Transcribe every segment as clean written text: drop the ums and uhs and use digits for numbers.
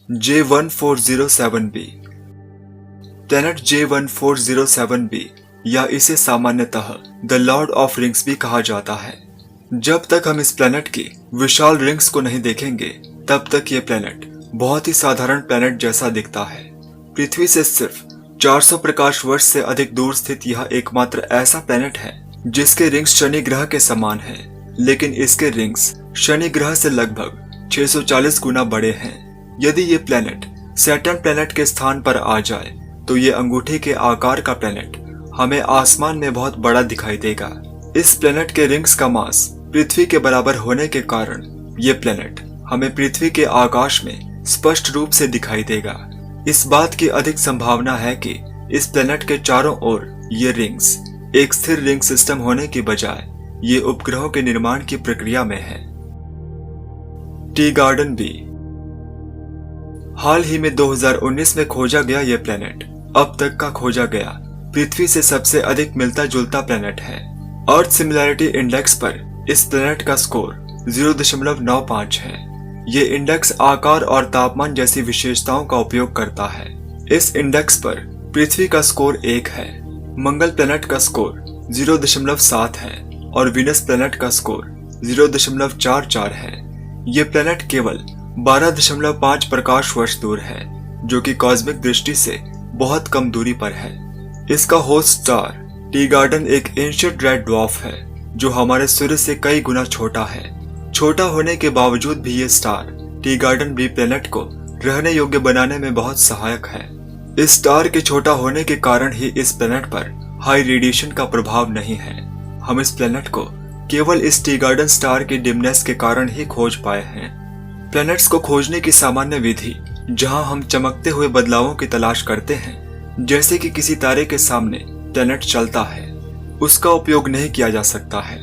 J1407b। Planet J1407b या इसे सामान्यतः द लॉर्ड ऑफ रिंग्स भी कहा जाता है। जब तक हम इस प्लैनेट की विशाल रिंग्स को नहीं देखेंगे तब तक ये प्लैनेट बहुत ही साधारण प्लैनेट जैसा दिखता है। पृथ्वी से सिर्फ 400 प्रकाश वर्ष से अधिक दूर स्थित यह एकमात्र ऐसा प्लैनेट है जिसके रिंग्स शनि ग्रह के समान है, लेकिन इसके रिंग्स शनि ग्रह से लगभग 640 गुना बड़े हैं। यदि ये प्लैनेट सैटर्न प्लैनेट के स्थान पर आ जाए तो ये अंगूठे के आकार का प्लैनेट हमें आसमान में बहुत बड़ा दिखाई देगा। इस प्लैनेट के रिंग्स का मास पृथ्वी के बराबर होने के कारण ये प्लैनेट हमें पृथ्वी के आकाश में स्पष्ट रूप से दिखाई देगा। इस बात की अधिक संभावना है कि इस प्लैनेट के चारों ओर ये रिंग्स एक स्थिर रिंग सिस्टम होने की बजाय ये उपग्रहों के निर्माण की प्रक्रिया में है। Tea garden B. हाल ही में 2019 में खोजा गया यह प्लैनेट अब तक का खोजा गया पृथ्वी से सबसे अधिक मिलता जुलता प्लैनेट है। अर्थ सिमिलैरिटी इंडेक्स पर इस प्लैनेट का स्कोर 0.95 है। ये इंडेक्स आकार और तापमान जैसी विशेषताओं का उपयोग करता है। इस इंडेक्स पर पृथ्वी का स्कोर 1 है, मंगल प्लैनेट का स्कोर 0.7 है और वीनस प्लैनेट का स्कोर 0.44 है। ये प्लैनेट केवल 12.5 प्रकाश वर्ष दूर है, जो कि कॉस्मिक दृष्टि से बहुत कम दूरी पर है। इसका होस्ट स्टार टी गार्डन एक एंशिएंट रेड ड्वार्फ है जो हमारे सूर्य से कई गुना छोटा है। छोटा होने के बावजूद भी ये star tea garden B planet को रहने योग्य बनाने में बहुत सहायक है। इस स्टार के छोटा होने के कारण ही इस प्लैनेट पर हाई रेडिएशन का प्रभाव नहीं है। हम इस प्लैनेट को केवल इस टी गार्डन स्टार की डिमनेस के कारण ही खोज पाए हैं। प्लैनेट्स को खोजने की सामान्य विधि जहां हम चमकते हुए बदलावों की तलाश करते हैं, जैसे कि किसी तारे के सामने प्लैनेट चलता है, उसका उपयोग नहीं किया जा सकता है।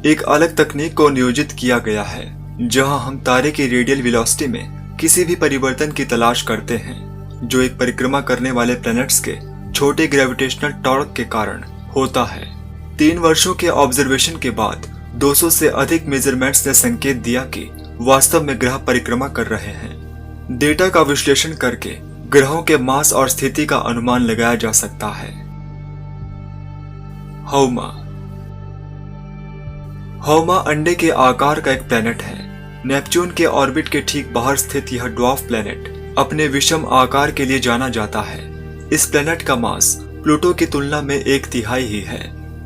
एक अलग तकनीक को नियोजित किया गया है जहां हम तारे की रेडियल वेलोसिटी में किसी भी परिवर्तन की तलाश करते हैं जो एक परिक्रमा करने वाले प्लैनेट्स के छोटे ग्रेविटेशनल टॉर्क के कारण होता है। 3 वर्षों के ऑब्जर्वेशन के बाद 200 से अधिक मेजरमेंट्स ने संकेत दिया कि वास्तव में ग्रह परिक्रमा कर रहे हैं। डेटा का विश्लेषण करके ग्रहों के मास और स्थिति का अनुमान लगाया जा सकता है। हौमा। हौमा अंडे के आकार का एक प्लैनेट है। नेपच्यून के ऑर्बिट के ठीक बाहर स्थित यह ड्वार्फ प्लैनेट अपने विषम आकार के लिए जाना जाता है। इस प्लैनेट का मास प्लूटो की तुलना में 1/3 ही है।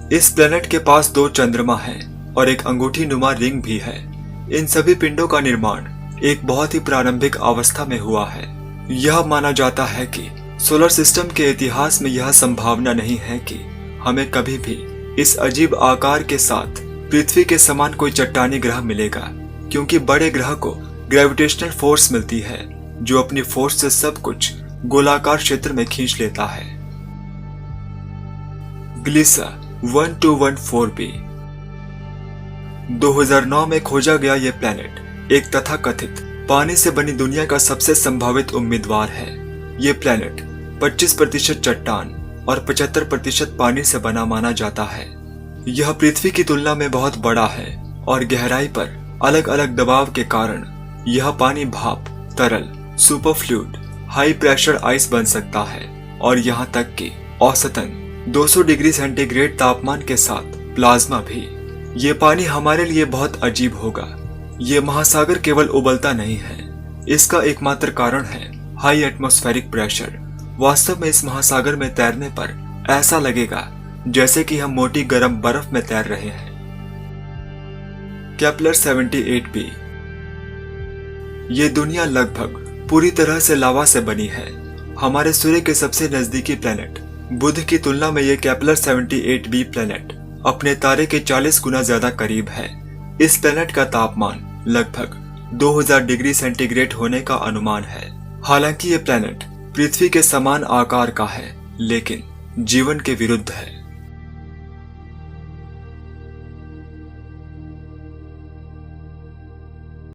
इस प्लैनेट के पास 2 चंद्रमा हैं और एक अंगूठी नुमा रिंग भी है। इन सभी पिंडों का निर्माण एक बहुत ही प्रारंभिक अवस्था में हुआ है। यह माना जाता है कि सोलर सिस्टम के इतिहास में यह संभावना नहीं है कि हमें कभी भी इस अजीब आकार के साथ पृथ्वी के समान कोई चट्टानी ग्रह मिलेगा, क्योंकि बड़े ग्रह को ग्रेविटेशनल फोर्स मिलती है जो अपनी फोर्स से सब कुछ गोलाकार क्षेत्र में खींच लेता है। ग्लिसा 1214b। 2009 में खोजा गया यह प्लैनेट एक तथाकथित पानी से बनी दुनिया का सबसे संभावित उम्मीदवार है। यह प्लैनेट 25% चट्टान और 75% पानी से बना माना जाता है। यह पृथ्वी की तुलना में बहुत बड़ा है और गहराई पर अलग अलग दबाव के कारण यह पानी भाप, तरल, सुपरफ्लूइड, हाई प्रेशर आइस बन सकता है और यहाँ तक कि औसतन 200 डिग्री सेंटीग्रेड तापमान के साथ प्लाज्मा भी। ये पानी हमारे लिए बहुत अजीब होगा। ये महासागर केवल उबलता नहीं है, इसका एकमात्र कारण है हाई एटमॉस्फेरिक प्रेशर। वास्तव में इस महासागर में तैरने पर ऐसा लगेगा जैसे कि हम मोटी गर्म बर्फ में तैर रहे हैं। Kepler 78b। ये दुनिया लगभग पूरी तरह से लावा से बनी है। हमारे सूर्य के सबसे नजदीकी प्लैनेट बुध की तुलना में ये केपलर 78b प्लैनेट अपने तारे के 40 गुना ज्यादा करीब है। इस प्लैनेट का तापमान लगभग 2000 डिग्री सेंटीग्रेड होने का अनुमान है। हालांकि ये प्लैनेट पृथ्वी के समान आकार का है, लेकिन जीवन के विरुद्ध है।